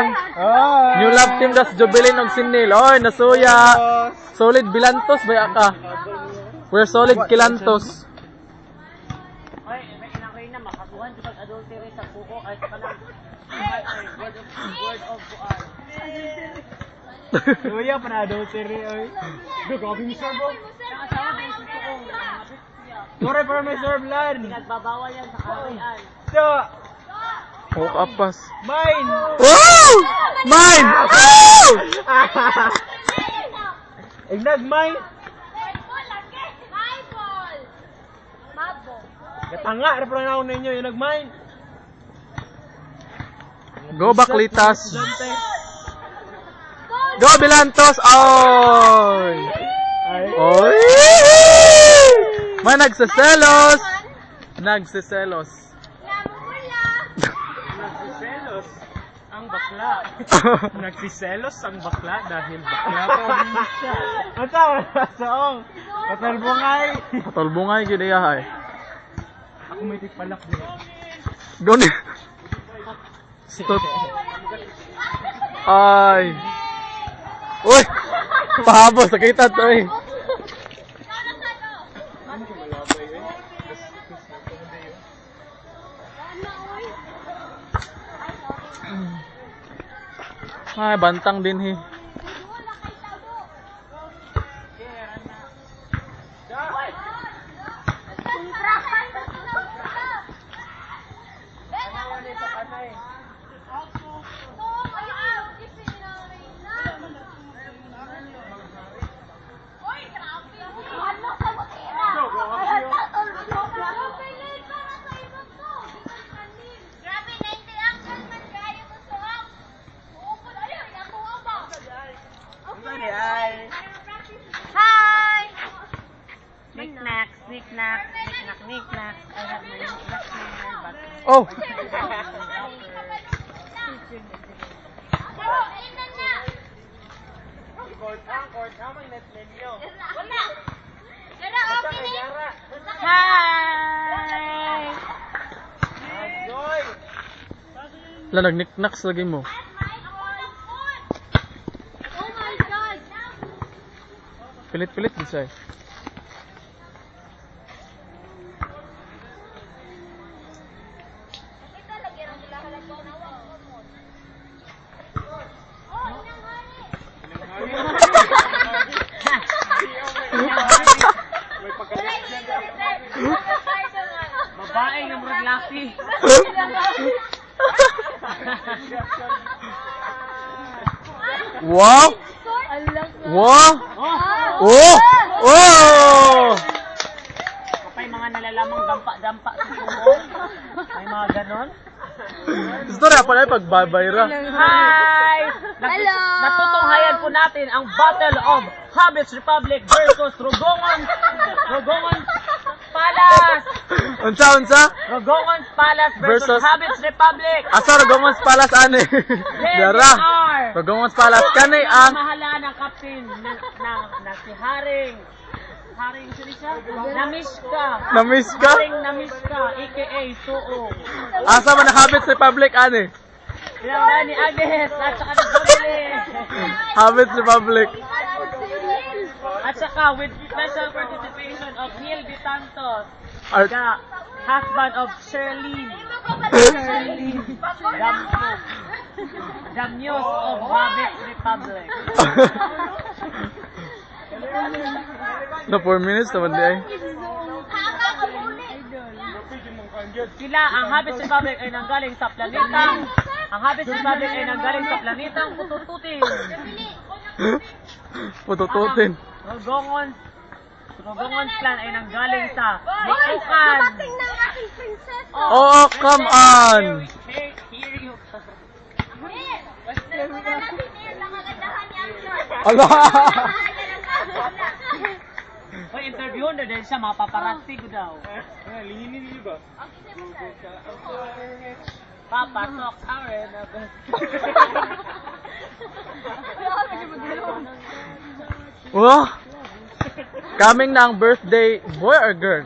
New love team das Jubilin og Sinil. Oy, nasuya. Solid Bilantos ba ka? We're solid Kilantos. Ay, may inangay na makasuhan sa adultery sa buko ay sa kanang word of buwan. Luya pa na adultery oy. Grabe mi serve. Nakasawa din sa buko. Sorry para may serve lan. Nagbabawal yan sa kawayan. So, Oh, kapas. mine. Wow! Mine! Wow! Ignag mine. Katanga ra pa na ninyo yung nag mine. Go Baklitas. Go Bilantos. Oy! Oy! May nagsiselos. Nagsiselos. Nagsiselos ang bakla. Nagsiselos ang bakla dahil bakla pa siya. Ang tawag na saong. Patalbungay. Patulbungay gyud iya hay. Ako may tikpalak din. Goni. Stop. Ay. Uy! Pahabos, sakita to eh. Ay, bantang din he. Hi! Knick-knack, knick-knack, knick-knack, knick-knack. I have my knick-knack here, but... Oh! Hi! La, nag-knickknacks lagi mo. Pilit-pilit bisay. Babae ng Roglaki. Wow! Wow! Oh! Oh! May mga nalalamang dampa-dampa sa buhok. May mga ganon. Gusto na pala yung pagbabayra. Hi! Hello! Natutunghayan po natin ang Battle of Habits Republic versus Rogongon Palace! Unsa? Rogongon Palace versus Versus- Habits Republic! Asa Rogongons Palas ani? Dara. Rogongons Palas kani ang Mahala ng captain na si Haring. Haring siya? Namiska. namiss ka? Haring Namiska, a.k.a. Suo. Asa man ang Habits Republic ani? Pinawala ni Agnes at saka ni Jubilee. Habits Republic. At saka with special participation of Neil De Santos, Art. the husband of Shirlene Damso, the muse of Habits Republic. No 4 minutes naman di ay. Sila, ang Habits Republic ay nanggaling sa planetang Putututin. Putututin. Rogongon clan ay nanggaling sa Bikukan. Oh, come on. Hear you. Ala. Hoy, interview na din siya, mapaparazzi ko daw. Lini ba? Papasok ang rin. Wow. Coming na ang birthday, boy or girl?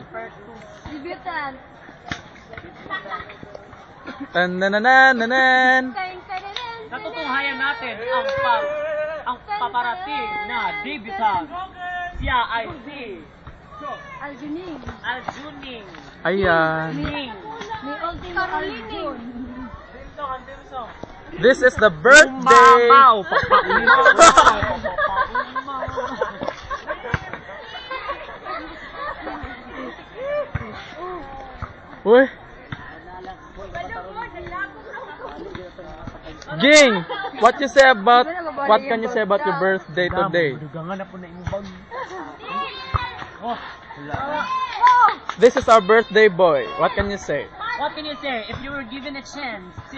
Debutant. Tanananan. Kain ka na rin. Natutunghayan natin ang paparating na debutant. Siya ay si Aljuning. Aljuning. Ayan. Ning. May ultimo Aljun. This is the birthday. Mamaw. Uy. Ging, what can you say about your birthday today? Dugangan na po na imong bag. Oh, This is our birthday boy. What can you say? what can you say if you were given a chance to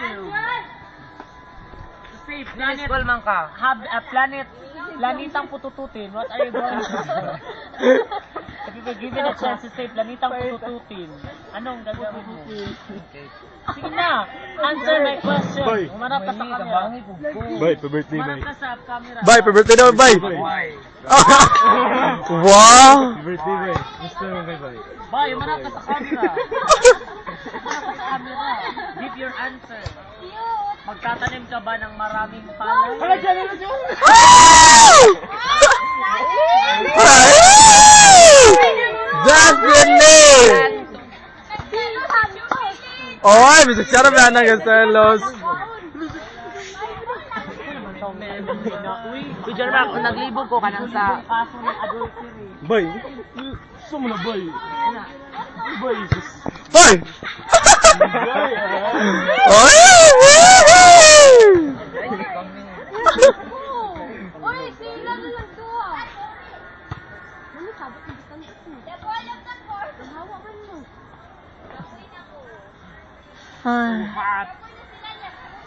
say planet have a planetang putututin, what are you going to do? If you were given a chance to say planetang putututin, anong gagawin mo? Sige na, answer my question. Umarap ka sa camera. Bye, pa-birthday, Umarap ka sa camera. Bye, for birthday daw, bye. Wow. Birthday, bye. Gusto mo, bye. Bye, umarap ka sa camera. Umarap ka sa camera. Give your answer. Magtatanim ka ba ng maraming palay? Destiny! Oy, bisig sarap na nagaselos. Uy, Jermac, kung naglibog ko kanang sa kaso ng adultery. Bye. Gusto mo na, bye. Bye, sus. Hoy! Oy! Oy, sila na lang to ah. Ano sabot ng bitang ito? Hawa man mo. Hot.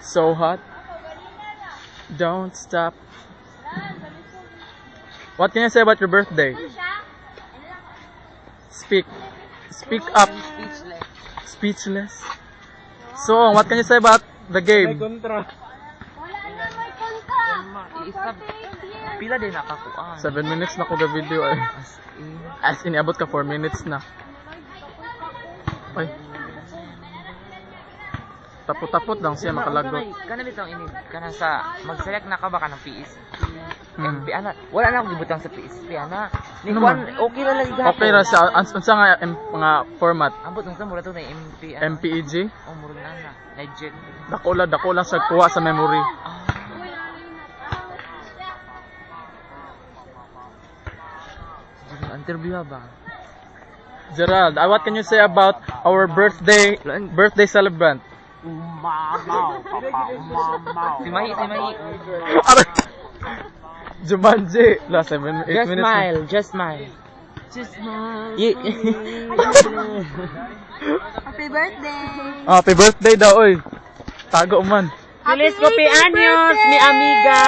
So hot. Don't stop. What can you say about your birthday? Speak. Speak up. Speechless. So, what can you say about the game? Kontra. Wala na may konta. Pila din nakakuan. 7 minutes na ko ga video eh. As in, abot ka 4 minutes na. Ay. Tapot-tapot lang siya makalagot. Kana bitong ini kana sa mag-select na ka ba ka ng PSP? Hmm. MP ana. Wala na akong gibutang sa PSP ana. Ni Ano kwan man? okay ra lagi gahapon. Okay ra siya. Unsa nga mga format? Ambot unsa mura to na MP ana. MPEG? Oh mura na na. Legit. Dako lang siya kuha sa memory. Interview ba? Gerald, what can you say about our birthday celebrant? Mamaw. Mamaw. Si Mahi. Aray! Jumanji. Last 8 Just minutes. smile, just smile. Just smile. Happy birthday. Happy birthday daw, oy. Tago man. Feliz cumpleaños, mi amiga.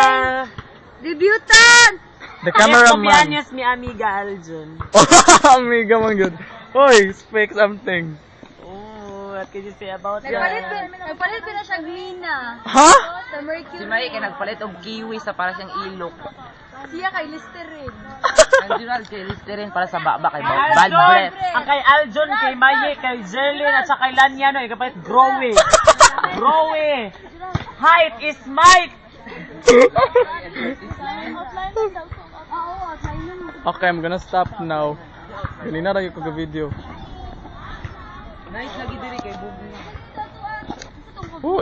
Debutant. The Feliz cameraman. cumpleaños, mi amiga Aljun. Amiga man good. Oy, speak something. Oh, what can you say about Nagpalit pa na siya glina. Ha? Sa Mercury. Si Mahi kay nagpalit og kiwi sa para siyang ilok. Siya kay Listerine. Ang Gerald kay Listerine para sa baba kay bad breath. Ang kay Aljun, kay Maye, kay Jerlyn, at saka kay Lanyano, ikapalit Growe. Growe. Height is might. Oo, outline na. Okay, I'm gonna stop now. Ganina ra ko ga video. Nice lagi diri kay Bubu. Oh,